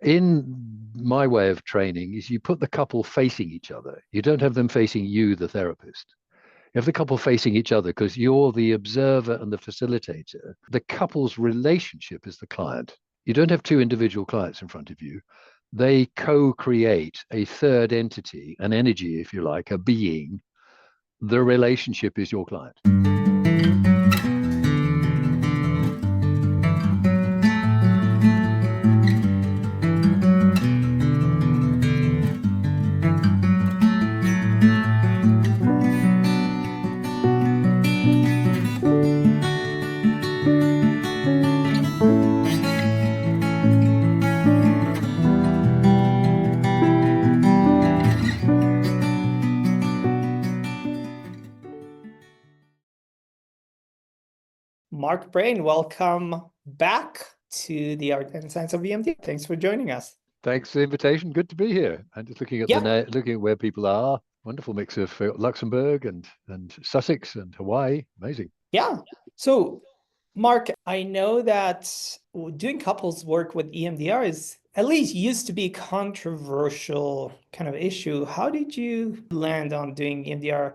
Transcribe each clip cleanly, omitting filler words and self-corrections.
in my way of training is you put the couple facing each other. You don't have them facing you, the therapist. You have the couple facing each other because you're the observer and the facilitator. The couple's relationship is the client. You don't have two individual clients in front of you. They co-create a third entity, an energy, if you like, a being. The relationship is your client. Mark Brayne, welcome back to the Art and Science of EMDR. Thanks for joining us. Thanks for the invitation. Good to be here. And just looking at looking at where people are. Wonderful mix of Luxembourg and Sussex and Hawaii. Amazing. Yeah. So, Mark, I know that doing couples work with EMDR is at least used to be a controversial kind of issue. How did you land on doing EMDR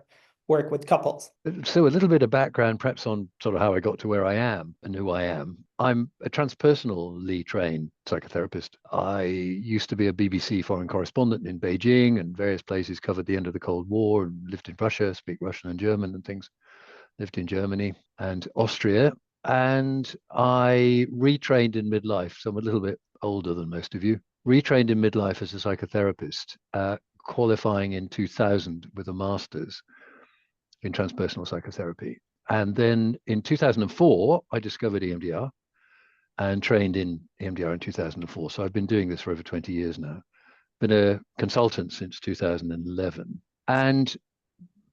work with couples? So a little bit of background perhaps on sort of how I got to where I am and who I am. I'm a transpersonally trained psychotherapist. I used to be a BBC foreign correspondent in Beijing and various places, covered the end of the Cold War, and lived in Russia, speak Russian and German and things, lived in Germany and Austria. And I retrained in midlife, so I'm a little bit older than most of you, retrained in midlife as a psychotherapist, qualifying in 2000 with a master's in transpersonal psychotherapy. And then in 2004, I discovered EMDR and trained in EMDR in 2004. So I've been doing this for over 20 years now. Been a consultant since 2011. And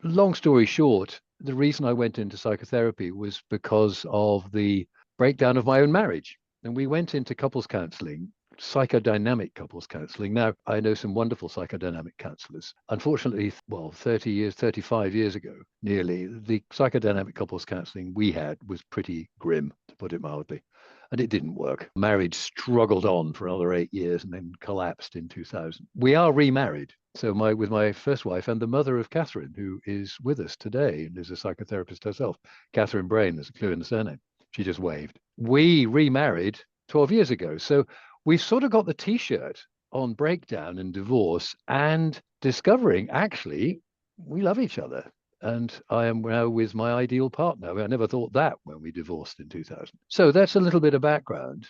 long story short, the reason I went into psychotherapy was because of the breakdown of my own marriage. And we went into couples counseling, psychodynamic couples counseling. Now, I know some wonderful psychodynamic counselors. Unfortunately, 35 years ago, nearly, the psychodynamic couples counseling we had was pretty grim, to put it mildly. And it didn't work. Marriage struggled on for another 8 years and then collapsed in 2000. We are remarried. So with my first wife and the mother of Catherine, who is with us today and is a psychotherapist herself, Catherine Brayne, there's a clue in the surname. She just waved. We remarried 12 years ago. So we've sort of got the T-shirt on breakdown and divorce and discovering, actually, we love each other. And I am now with my ideal partner. I never thought that when we divorced in 2000. So that's a little bit of background.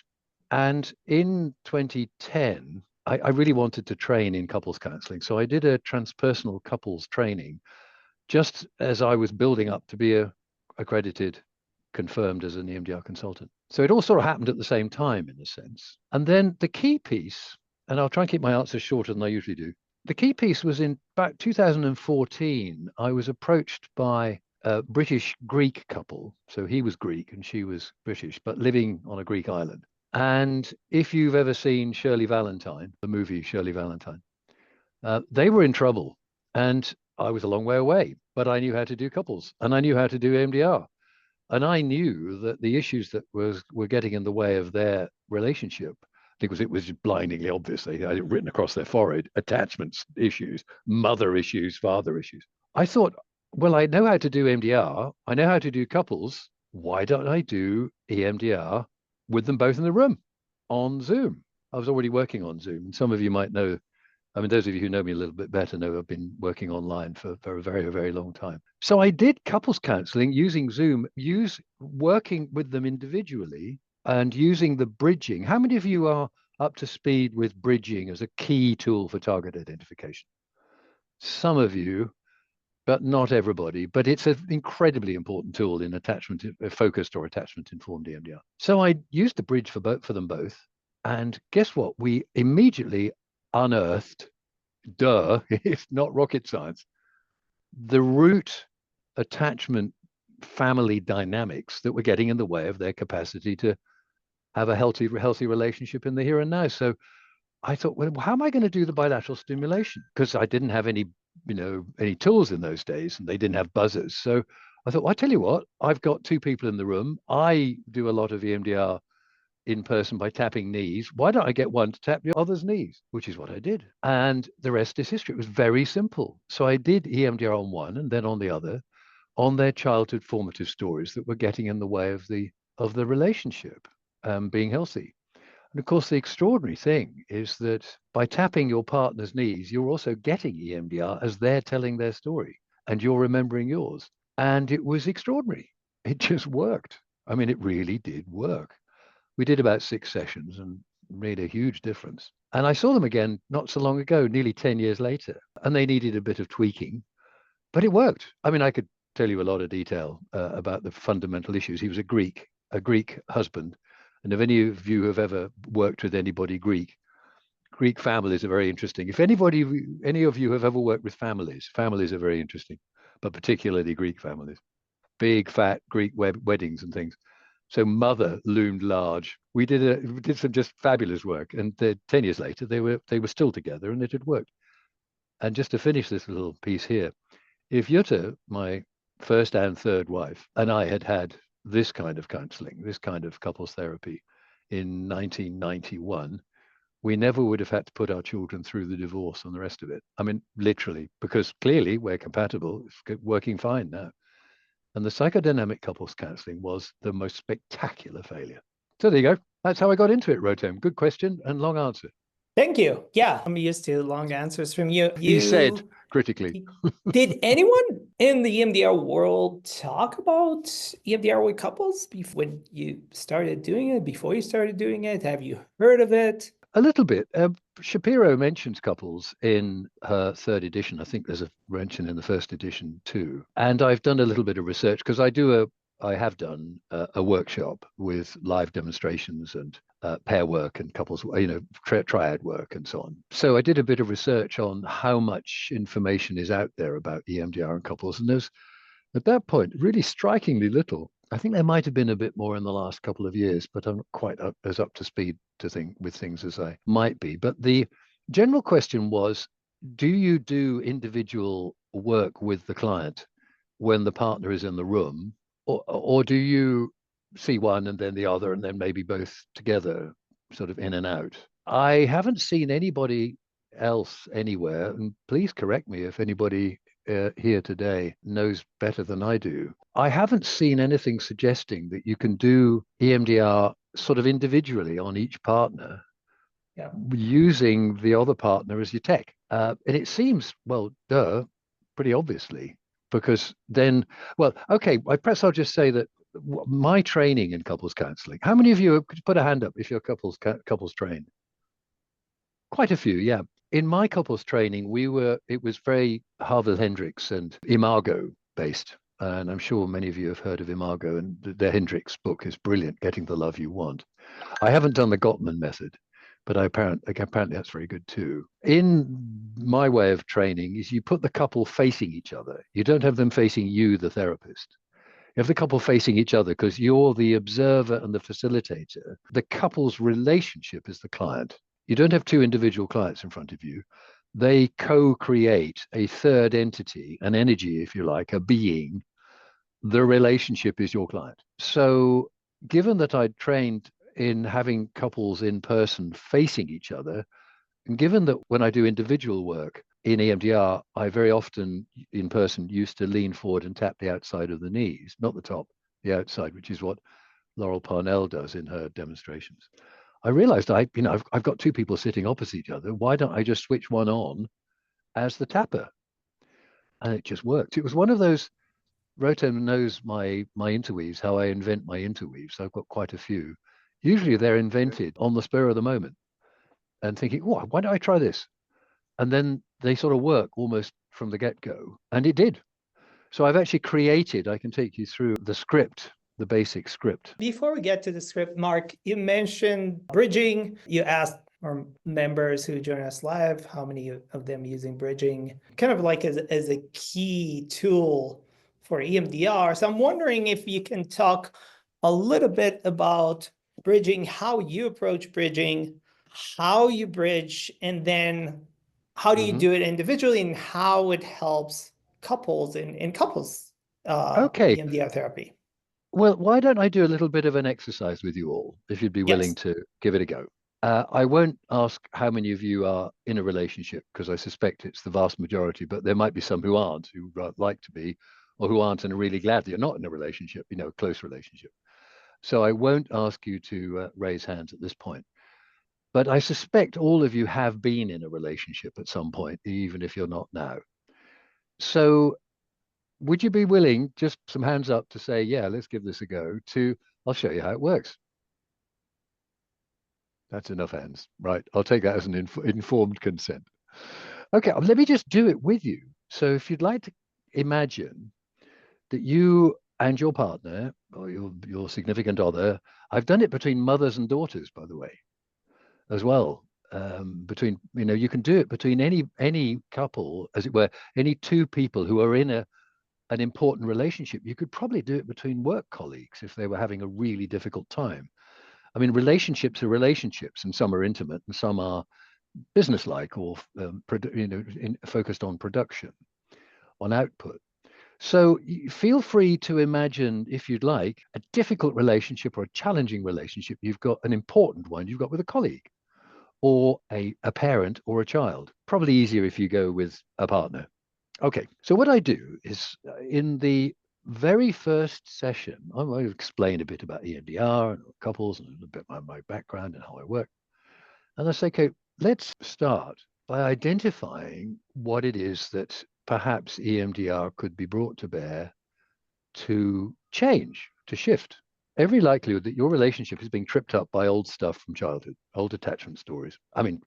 And in 2010, I really wanted to train in couples counseling. So I did a transpersonal couples training just as I was building up to be accredited, confirmed as an EMDR consultant. So it all sort of happened at the same time in a sense. And then the key piece, and I'll try and keep my answers shorter than I usually do. The key piece was in about 2014, I was approached by a British-Greek couple. So he was Greek and she was British, but living on a Greek island. And if you've ever seen Shirley Valentine, the movie Shirley Valentine, they were in trouble. And I was a long way away, but I knew how to do couples and I knew how to do EMDR. And I knew that the issues that were getting in the way of their relationship, because it was blindingly obvious, they had it written across their forehead, attachments issues, mother issues, father issues. I thought, well, I know how to do EMDR. I know how to do couples. Why don't I do EMDR with them both in the room on Zoom? I was already working on Zoom. And some of you might know, I mean, those of you who know me a little bit better know I've been working online for a very, very long time. So I did couples counseling using Zoom, working with them individually and using the bridging. How many of you are up to speed with bridging as a key tool for target identification? Some of you, but not everybody. But it's an incredibly important tool in attachment-focused or attachment-informed EMDR. So I used the bridge for them both. And guess what? We immediately unearthed, it's not rocket science, the root attachment family dynamics that were getting in the way of their capacity to have a healthy relationship in the here and now. So I thought, well, how am I going to do the bilateral stimulation? Because I didn't have any tools in those days and they didn't have buzzers. So I thought, well, I tell you what, I've got two people in the room. I do a lot of EMDR in person by tapping knees. Why don't I get one to tap the other's knees? Which is what I did. And the rest is history. It was very simple. So I did EMDR on one and then on the other, on their childhood formative stories that were getting in the way of the relationship being healthy. And of course, the extraordinary thing is that by tapping your partner's knees, you're also getting EMDR as they're telling their story and you're remembering yours. And it was extraordinary. It just worked. I mean, it really did work. We did about 6 sessions and made a huge difference. And I saw them again not so long ago, nearly 10 years later, and they needed a bit of tweaking, but it worked. I mean, I could tell you a lot of detail about the fundamental issues. He was a Greek husband. And if any of you have ever worked with anybody Greek families are very interesting. If any of you have ever worked with families are very interesting, but particularly Greek families, big, fat Greek weddings and things. So mother loomed large. We did some just fabulous work. And 10 years later, they were still together and it had worked. And just to finish this little piece here, if Jutta, my first and third wife, and I had this kind of counseling, this kind of couples therapy in 1991, we never would have had to put our children through the divorce and the rest of it. I mean, literally, because clearly we're compatible, it's working fine now. And the psychodynamic couples counseling was the most spectacular failure. So there you go. That's how I got into it, Rotem. Good question and long answer. Thank you. Yeah, I'm used to long answers from you. He said critically. Did anyone in the EMDR world talk about EMDR with couples when you started doing it, before you started doing it? Have you heard of it? A little bit. Shapiro mentions couples in her third edition. I think there's a mention in the first edition too. And I've done a little bit of research because I have done a workshop with live demonstrations and pair work and couples, triad work and so on. So I did a bit of research on how much information is out there about EMDR and couples. And there's, at that point, really strikingly little. I think there might have been a bit more in the last couple of years, but I'm not quite as up to speed with things as I might be. But the general question was, do you do individual work with the client when the partner is in the room, or do you see one and then the other and then maybe both together, sort of in and out? I haven't seen anybody else anywhere, and please correct me if anybody here today knows better than I do. I haven't seen anything suggesting that you can do EMDR sort of individually on each partner, using the other partner as your tech. And it seems, well, pretty obviously, because then, well, okay, perhaps I'll just say that my training in couples counseling, how many of you could put a hand up if you're couples trained? Quite a few, yeah. In my couples training, it was very Harville Hendricks and Imago based. And I'm sure many of you have heard of Imago, and the Hendricks book is brilliant, Getting the Love You Want. I haven't done the Gottman method, but apparently that's very good too. In my way of training is you put the couple facing each other. You don't have them facing you, the therapist. You have the couple facing each other because you're the observer and the facilitator. The couple's relationship is the client. You don't have two individual clients in front of you. They co-create a third entity, an energy, if you like, a being. The relationship is your client. So given that I'd trained in having couples in person facing each other, and given that when I do individual work in EMDR, I very often in person used to lean forward and tap the outside of the knees, not the top, the outside, which is what Laurel Parnell does in her demonstrations. I realized I've got two people sitting opposite each other. Why don't I just switch one on as the tapper? And it just worked. It was one of those, Rotem knows my interweaves, how I invent my interweaves. I've got quite a few. Usually they're invented on the spur of the moment and thinking, oh, why don't I try this? And then they sort of work almost from the get-go. And it did. So I've actually created, I can take you through the script, the basic script. Before we get to the script, Mark, you mentioned bridging. You asked our members who join us live, how many of them using bridging, kind of like as a key tool for EMDR. So I'm wondering if you can talk a little bit about bridging, how you approach bridging, how you bridge, and then how do you do it individually and how it helps couples in couples Okay. EMDR therapy. Well, why don't I do a little bit of an exercise with you all, if you'd be willing Yes. to give it a go? I won't ask how many of you are in a relationship, because I suspect it's the vast majority, but there might be some who aren't, who like to be, or who aren't and are really glad that you're not in a relationship, a close relationship. So I won't ask you to raise hands at this point. But I suspect all of you have been in a relationship at some point, even if you're not now. So would you be willing, just some hands up, to say, yeah, let's give this a go, I'll show you how it works. That's enough hands, right? I'll take that as an informed consent. Okay, let me just do it with you. So if you'd like to imagine that you and your partner or your significant other, I've done it between mothers and daughters, by the way, as well. Between, you can do it between any couple, as it were, any two people who are in an important relationship. You could probably do it between work colleagues if they were having a really difficult time. I mean, relationships are relationships, and some are intimate and some are businesslike or focused on production, on output. So feel free to imagine, if you'd like, a difficult relationship or a challenging relationship. You've got an important one you've got with a colleague or a parent or a child. Probably easier if you go with a partner. Okay, so what I do is in the very first session, I'm going to explain a bit about EMDR and couples and a little bit about my background and how I work. And I say, okay, let's start by identifying what it is that perhaps EMDR could be brought to bear to change, to shift. Every likelihood that your relationship is being tripped up by old stuff from childhood, old attachment stories. I mean,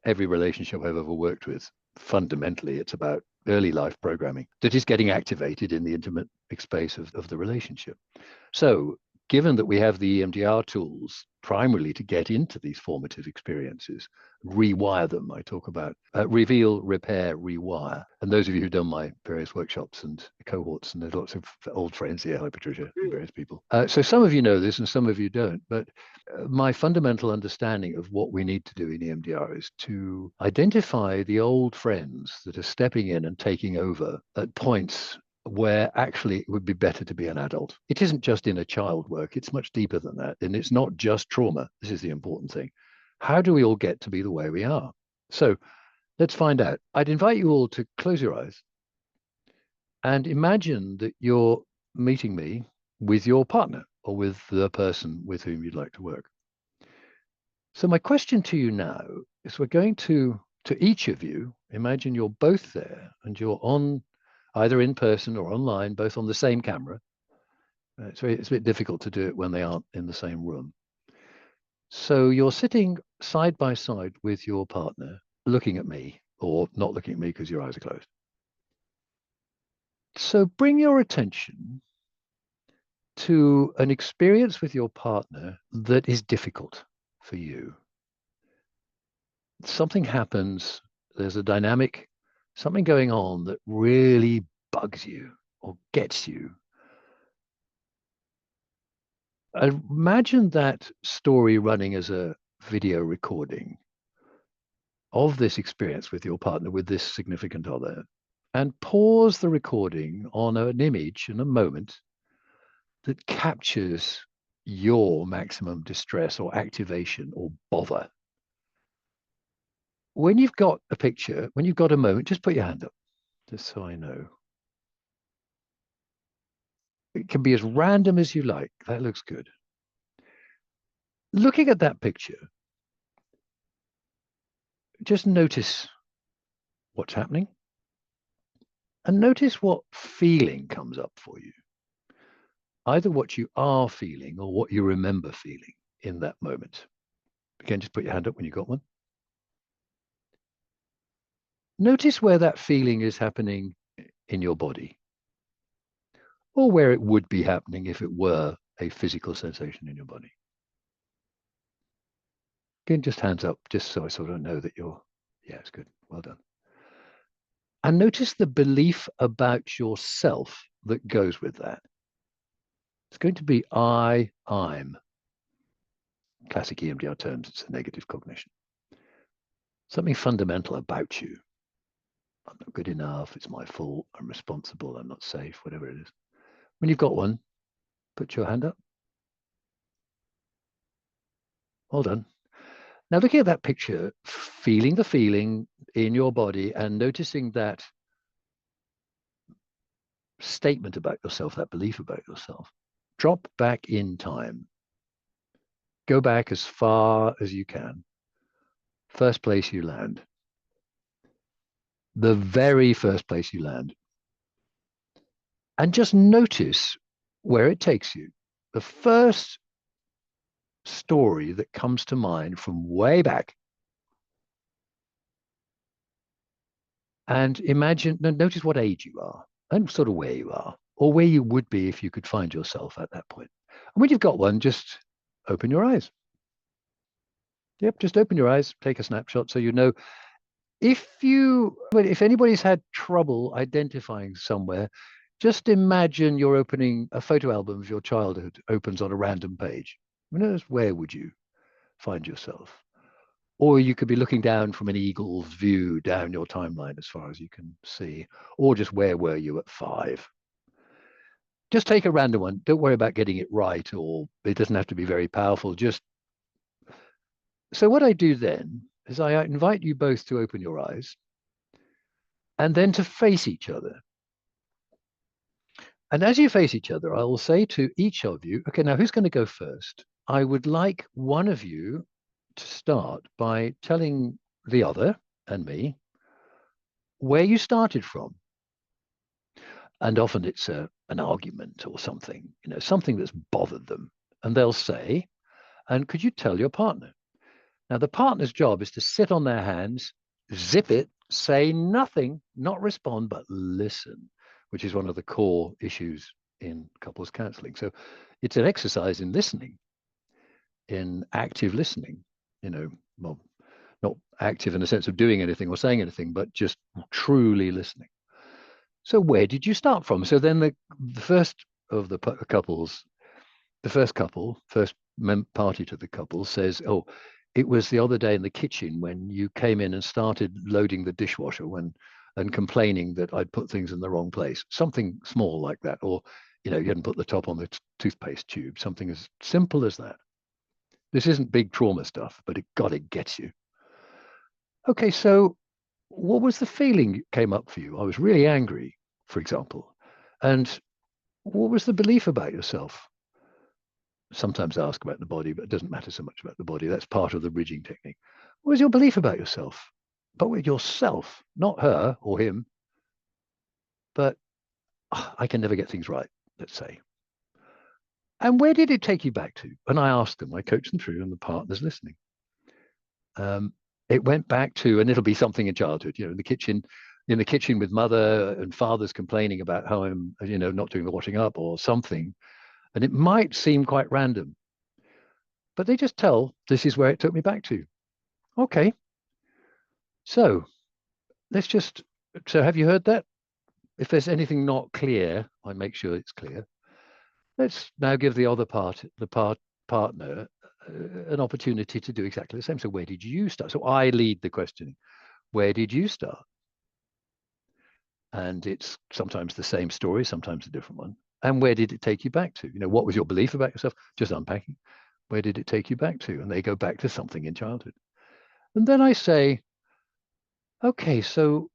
every relationship I've ever worked with, fundamentally, it's about early life programming that is getting activated in the intimate space of the relationship. So, given that we have the EMDR tools primarily to get into these formative experiences, rewire them, I talk about reveal, repair, rewire. And those of you who've done my various workshops and cohorts, and there's lots of old friends here, hi Patricia, and various people. So some of you know this and some of you don't, but my fundamental understanding of what we need to do in EMDR is to identify the old friends that are stepping in and taking over at points where actually it would be better to be an adult. It isn't just inner child work, it's much deeper than that. And it's not just trauma. This is the important thing. How do we all get to be the way we are? So let's find out. I'd invite you all to close your eyes and imagine that you're meeting me with your partner or with the person with whom you'd like to work. So my question to you now is, we're going to each of you, imagine you're both there and you're on either in person or online, both on the same camera. It's a bit difficult to do it when they aren't in the same room. So you're sitting side by side with your partner, looking at me, or not looking at me because your eyes are closed. So bring your attention to an experience with your partner that is difficult for you. Something happens, there's a dynamic, something going on that really bugs you or gets you. Imagine that story running as a video recording of this experience with your partner, with this significant other, and pause the recording on an image in a moment that captures your maximum distress or activation or bother. When you've got a picture, when you've got a moment, just put your hand up, just so I know. It can be as random as you like. That looks good. Looking at that picture, just notice what's happening and notice what feeling comes up for you. Either what you are feeling or what you remember feeling in that moment. Again, just put your hand up when you got one. Notice where that feeling is happening in your body, or where it would be happening if it were a physical sensation in your body. Again, just hands up, just so I sort of know that you're, yeah, it's good. Well done. And notice the belief about yourself that goes with that. It's going to be I'm. Classic EMDR terms, it's a negative cognition. Something fundamental about you. I'm not good enough, it's my fault, I'm responsible, I'm not safe, whatever it is. When you've got one, Put your hand up. Well done. Now, looking at that picture, feeling the feeling in your body and noticing that statement about yourself, that belief about yourself, drop back in time. Go back as far as you can. First place you land. The very first place you land. And just notice where it takes you. The first story that comes to mind from way back. And notice what age you are and sort of where you are, or where you would be if you could find yourself at that point. And when you've got one, just open your eyes. Yep, just open your eyes, take a snapshot so you know. If anybody's had trouble identifying somewhere, just imagine you're opening a photo album of your childhood, opens on a random page. Where would you find yourself? Or you could be looking down from an eagle's view down your timeline as far as you can see. Or just where were you at 5? Just take a random one. Don't worry about getting it right, or it doesn't have to be very powerful. So what I do then is I invite you both to open your eyes and then to face each other. And as you face each other, I will say to each of you, okay, now who's going to go first? I would like one of you to start by telling the other and me where you started from. And often it's an argument or something, something that's bothered them. And they'll say, and could you tell your partner? Now, the partner's job is to sit on their hands, zip it, say nothing, not respond, but listen, which is one of the core issues in couples counseling. So it's an exercise in listening, in active listening, well, not active in the sense of doing anything or saying anything, but just truly listening. So where did you start from? So then the first of the couples, the first party to the couple says, oh, it was the other day in the kitchen when you came in and started loading the dishwasher and complaining that I'd put things in the wrong place. Something small like that. Or, you hadn't put the top on the toothpaste tube. Something as simple as that. This isn't big trauma stuff, but it gets you. Okay, so what was the feeling came up for you? I was really angry, for example. And what was the belief about yourself? Sometimes I ask about the body, but it doesn't matter so much about the body. That's part of the bridging technique. What was your belief about yourself? But with yourself, not her or him, but I can never get things right, let's say. And where did it take you back to? And I asked them, I coached them through, and the partner's listening. It went back to, and it'll be something in childhood, in the kitchen with mother and father's complaining about how I'm, not doing the washing up or something. And it might seem quite random, but they just tell, this is where it took me back to. Okay. So have you heard that? If there's anything not clear, I make sure it's clear. Let's now give the other partner an opportunity to do exactly the same. So where did you start? So I lead the questioning. Where did you start? And it's sometimes the same story, sometimes a different one. And where did it take you back to? What was your belief about yourself? Just unpacking. Where did it take you back to? And they go back to something in childhood. And then I say, okay, so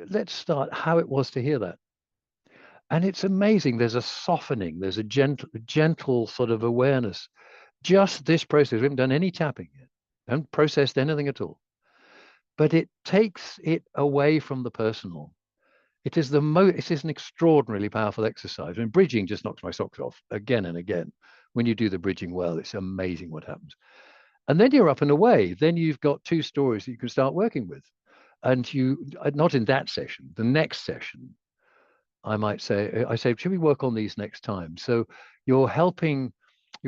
let's start how it was to hear that. And it's amazing. There's a softening. There's a gentle sort of awareness. Just this process. We haven't done any tapping yet. Haven't processed anything at all. But it takes it away from the personal. It is an extraordinarily powerful exercise. And bridging just knocks my socks off again and again. When you do the bridging well, it's amazing what happens. And then you're up and away. Then you've got 2 stories that you can start working with. And not in that session, the next session, I say, should we work on these next time? So you're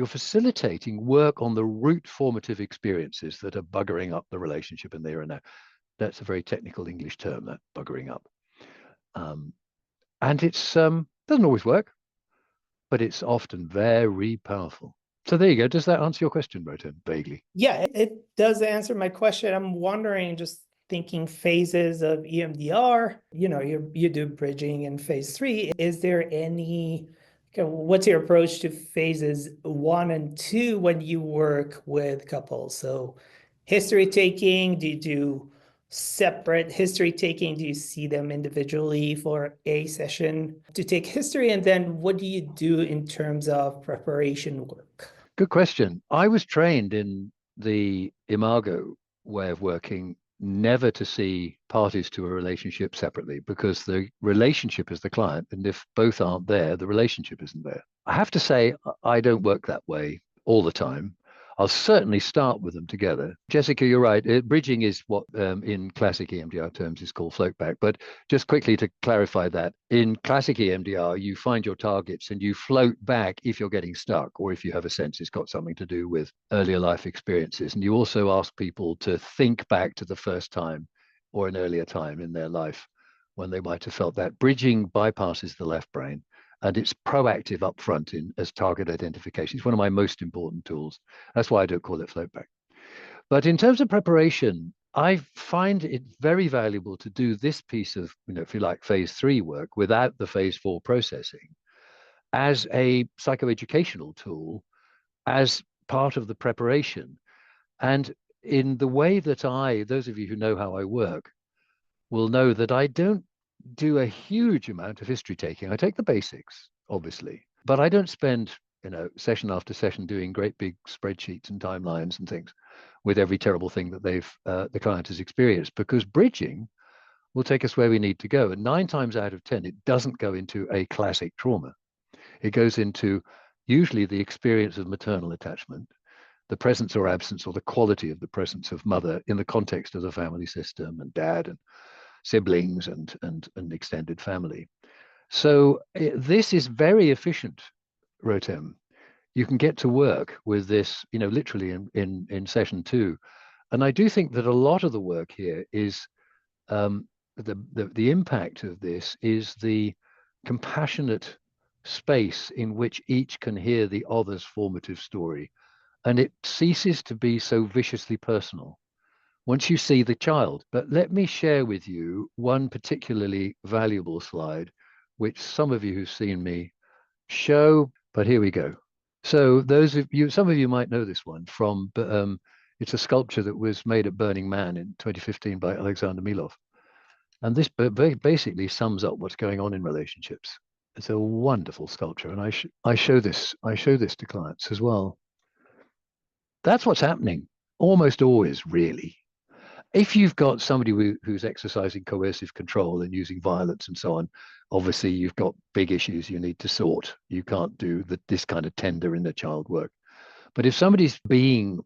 facilitating work on the root formative experiences that are buggering up the relationship in there and now. That's a very technical English term, that buggering up. And it's doesn't always work, but it's often very powerful. So there you go. Does that answer your question, Roten, vaguely? Yeah, it does answer my question. I'm wondering, just thinking phases of EMDR, you do bridging in phase 3. Is there any Okay, what's your approach to phases 1 and 2 when you work with couples? So history taking, do you do separate history taking? Do you see them individually for a session to take history? And then what do you do in terms of preparation work? Good question. I was trained in the Imago way of working never to see parties to a relationship separately because the relationship is the client. And if both aren't there, the relationship isn't there. I have to say, I don't work that way all the time. I'll certainly start with them together. Jessica, you're right. Bridging is what in classic EMDR terms is called float back. But just quickly to clarify that, in classic EMDR, you find your targets and you float back if you're getting stuck or if you have a sense it's got something to do with earlier life experiences. And you also ask people to think back to the first time or an earlier time in their life when they might have felt that. Bridging bypasses the left brain and it's proactive upfront in as target identification. It's one of my most important tools. That's why I don't call it float back. But in terms of preparation, I find it very valuable to do this piece of, if you like, phase 3 work without the phase 4 processing as a psychoeducational tool, as part of the preparation. And in the way that those of you who know how I work will know that I don't do a huge amount of history taking. I take the basics, obviously, but I don't spend, session after session doing great big spreadsheets and timelines and things with every terrible thing that the client has experienced, because bridging will take us where we need to go. And 9 times out of 10, it doesn't go into a classic trauma. It goes into usually the experience of maternal attachment, the presence or absence or the quality of the presence of mother in the context of the family system and dad and siblings and extended family. So this is very efficient, Rotem. You can get to work with this, literally in session 2. And I do think that a lot of the work here is the impact of this is the compassionate space in which each can hear the other's formative story. And it ceases to be so viciously personal once you see the child. But let me share with you one particularly valuable slide, which some of you who've seen me show, but here we go. So some of you might know this one from, it's a sculpture that was made at Burning Man in 2015 by Alexander Milov. And this basically sums up what's going on in relationships. It's a wonderful sculpture. And I show this to clients as well. That's what's happening almost always, really. If you've got somebody who's exercising coercive control and using violence and so on, obviously you've got big issues you need to sort. You can't do this kind of tender in the child work. But if somebody's being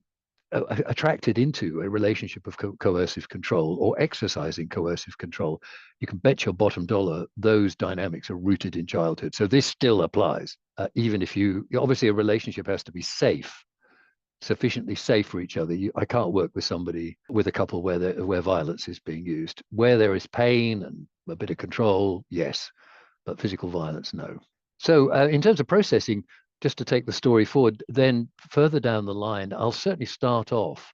attracted into a relationship of coercive control or exercising coercive control, you can bet your bottom dollar those dynamics are rooted in childhood. So this still applies, even if obviously a relationship has to be safe, sufficiently safe for each other. I can't work with a couple where violence is being used. Where there is pain and a bit of control, yes, but physical violence, no. So in terms of processing, just to take the story forward, then further down the line, I'll certainly start off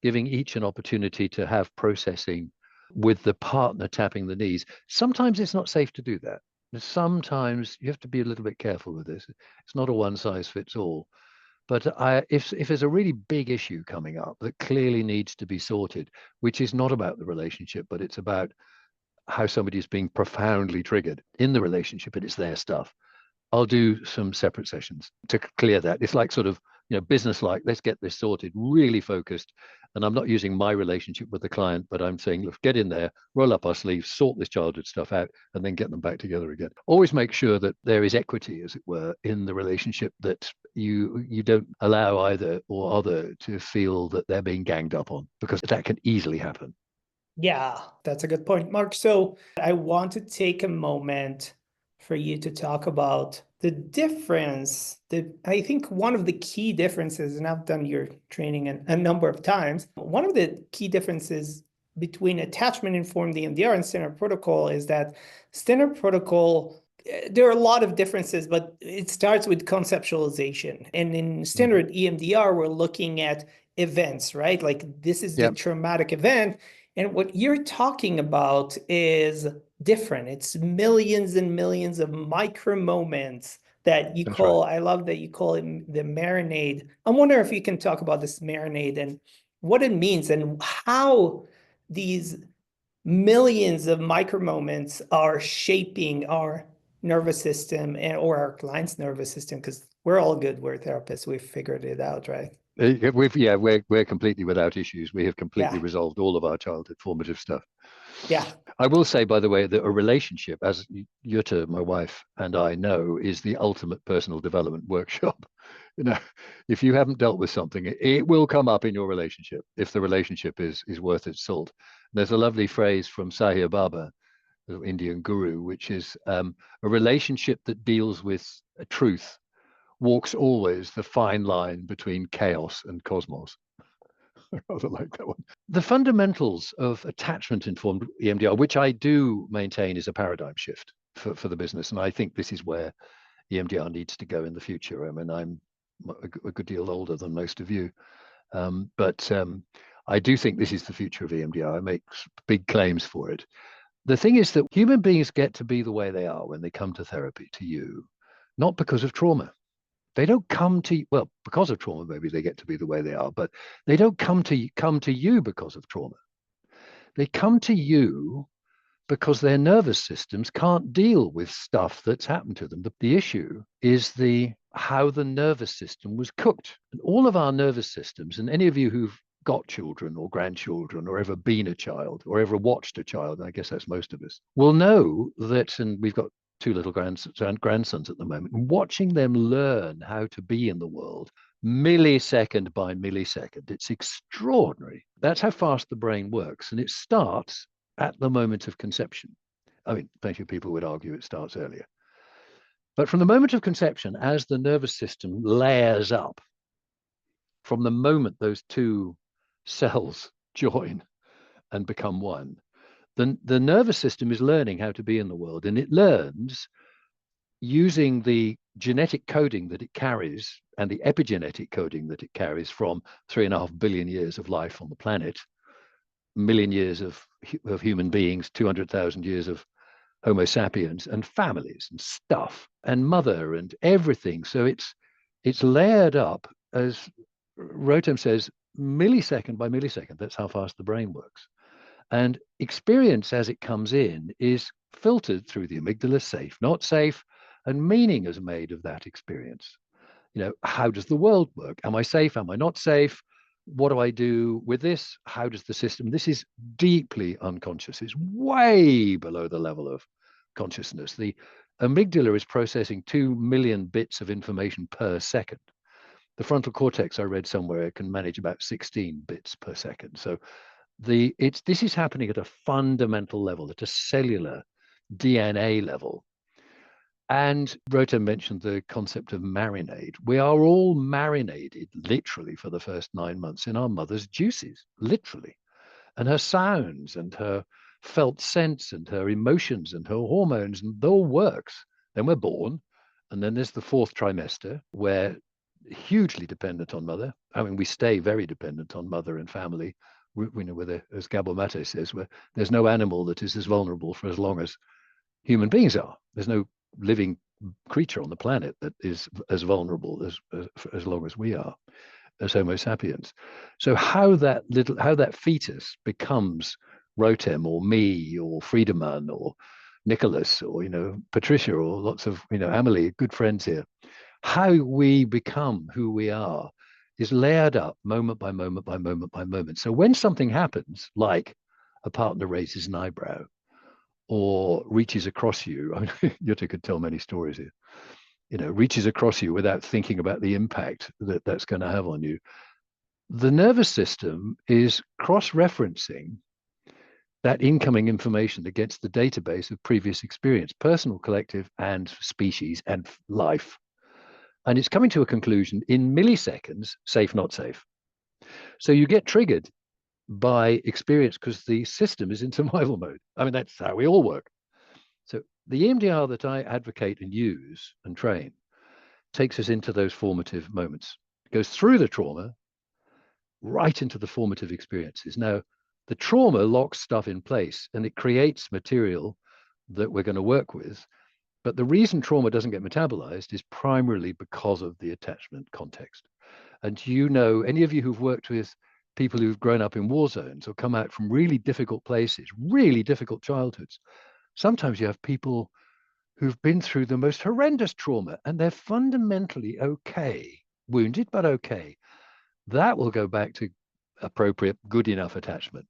giving each an opportunity to have processing with the partner tapping the knees. Sometimes it's not safe to do that. Sometimes you have to be a little bit careful with this. It's not a one size fits all. But if there's a really big issue coming up that clearly needs to be sorted, which is not about the relationship, but it's about how somebody is being profoundly triggered in the relationship and it's their stuff, I'll do some separate sessions to clear that. It's like sort of, business-like, let's get this sorted, really focused. And I'm not using my relationship with the client, but I'm saying, look, get in there, roll up our sleeves, sort this childhood stuff out, and then get them back together again. Always make sure that there is equity, as it were, in the relationship, that you don't allow either or other to feel that they're being ganged up on, because that can easily happen. Yeah, that's a good point, Mark. So I want to take a moment for you to talk about the difference. I think one of the key differences, and I've done your training a number of times, one of the key differences between attachment-informed EMDR and standard protocol is that standard protocol, there are a lot of differences, but it starts with conceptualization. And in standard EMDR, we're looking at events, right? Like this is the traumatic event. And what you're talking about is different. It's millions and millions of micro moments that you That's call, right. I love that you call it the marinade. I wonder if you can talk about this marinade and what it means and how these millions of micro moments are shaping our nervous system and or our client's nervous system, because we're all good, we're therapists, we've figured it out, right? We're completely without issues. We have completely Yeah, resolved all of our childhood formative stuff. yeah, I will say, by the way, that a relationship, as Jutta, my wife, and I know, is the ultimate personal development workshop. You know, if you haven't dealt with something, it will come up in your relationship if the relationship is worth its salt. There's a lovely phrase from Sahir Baba, the Indian guru, which is a relationship that deals with a truth walks always the fine line between chaos and cosmos. I rather like that one. The fundamentals of attachment-informed EMDR, which I do maintain is a paradigm shift for the business, and I think this is where EMDR needs to go in the future. I mean, I'm a good deal older than most of you, but I do think this is the future of EMDR. I make big claims for it. The thing is that human beings get to be the way they are when they come to therapy to you, not because of trauma. They don't come to, well, because of trauma, maybe they get to be the way they are, but they don't come to you because of trauma. They come to you because their nervous systems can't deal with stuff that's happened to them. The issue is the how the nervous system was cooked. And all of our nervous systems, and any of you who've got children or grandchildren or ever been a child or ever watched a child, I guess that's most of us, will know that, and we've got two little grandsons at the moment, watching them learn how to be in the world millisecond by millisecond. It's extraordinary. That's how fast the brain works. And it starts at the moment of conception. I mean, plenty of people would argue it starts earlier. But from the moment of conception, as the nervous system layers up, from the moment those two cells join and become one, then the nervous system is learning how to be in the world. And it learns using the genetic coding that it carries and the epigenetic coding that it carries from 3.5 billion years of life on the planet, million years of human beings, 200,000 years of Homo sapiens, and families and stuff and mother and everything. So it's layered up, as Rotem says, millisecond by millisecond. That's how fast the brain works. And experience as it comes in is filtered through the amygdala, safe, not safe, and meaning is made of that experience. You know, how does the world work? Am I safe? Am I not safe? What do I do with this? How does the system? This is deeply unconscious. It's way below the level of consciousness. The amygdala is processing 2 million bits of information per second. The frontal cortex, I read somewhere, can manage about 16 bits per second. So this is happening at a fundamental level, at a cellular DNA level. And Rota mentioned the concept of marinade. We are all marinated literally for the first 9 months in our mother's juices, literally. And her sounds and her felt sense and her emotions and her hormones, and it all works. Then we're born. And then there's the fourth trimester where hugely dependent on mother. I mean, we stay very dependent on mother and family. We know whether, as Gabor Mate says, where there's no animal that is as vulnerable for as long as human beings are. There's no living creature on the planet that is as vulnerable as long as we are, as Homo sapiens. So how that fetus becomes Rotem or me or Friedemann or Nicholas or Patricia or lots of Amelie, good friends here, how we become who we are is layered up moment by moment by moment by moment. So when something happens, like a partner raises an eyebrow or reaches across you, I mean, Jutta could tell many stories here, reaches across you without thinking about the impact that that's going to have on you. The nervous system is cross-referencing that incoming information against the database of previous experience, personal, collective, and species and life. And it's coming to a conclusion in milliseconds, safe, not safe. So you get triggered by experience because the system is in survival mode. I mean, that's how we all work. So the EMDR that I advocate and use and train takes us into those formative moments. It goes through the trauma, right into the formative experiences. Now, the trauma locks stuff in place and it creates material that we're going to work with. But the reason trauma doesn't get metabolized is primarily because of the attachment context. And any of you who've worked with people who've grown up in war zones or come out from really difficult places, really difficult childhoods, sometimes you have people who've been through the most horrendous trauma and they're fundamentally okay, wounded, but okay. That will go back to appropriate, good enough attachment.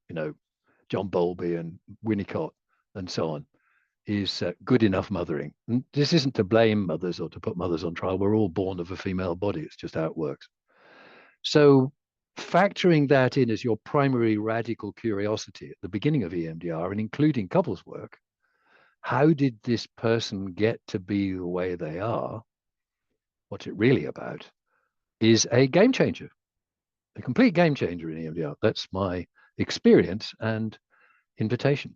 John Bowlby and Winnicott and so on is good enough mothering. And this isn't to blame mothers or to put mothers on trial. We're all born of a female body. It's just how it works. So factoring that in as your primary radical curiosity at the beginning of EMDR and including couples work, how did this person get to be the way they are? What's it really about? Is a game changer, a complete game changer in EMDR. That's my experience and invitation.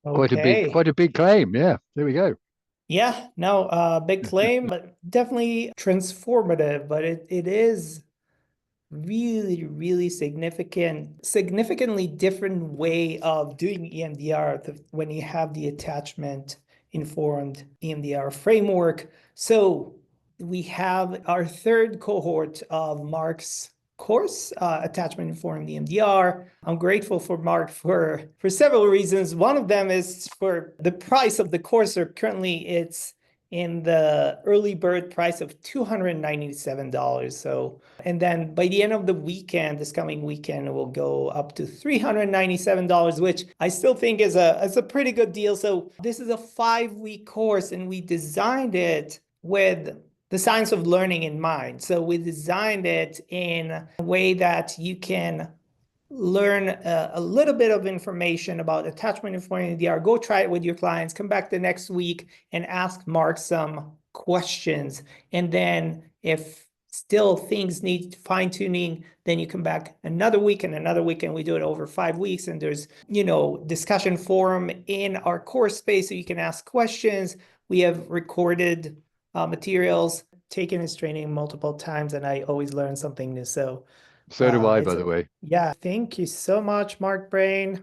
Okay. Quite a big claim. Yeah, there we go. Yeah, no, big claim, but definitely transformative. But it is really, really significantly different way of doing EMDR when you have the attachment-informed EMDR framework. So we have our third cohort of Mark's course, Attachment-Informed EMDR. I'm grateful for Mark for several reasons. One of them is for the price of the course. So currently it's in the early bird price of $297. So, and then by the end of the weekend, this coming weekend, it will go up to $397, which I still think is a pretty good deal. So this is a 5-week course, and we designed it with the science of learning in mind. So we designed it in a way that you can learn a little bit of information about attachment-informed EMDR. Go try it with your clients. Come back the next week and ask Mark some questions. And then if still things need fine-tuning, then you come back another week and another week, and we do it over 5 weeks. And there's, discussion forum in our course space so you can ask questions. We have recorded materials, taken his training multiple times, and I always learn something new. So do I, by the way. yeah, thank you so much, Mark Brayne.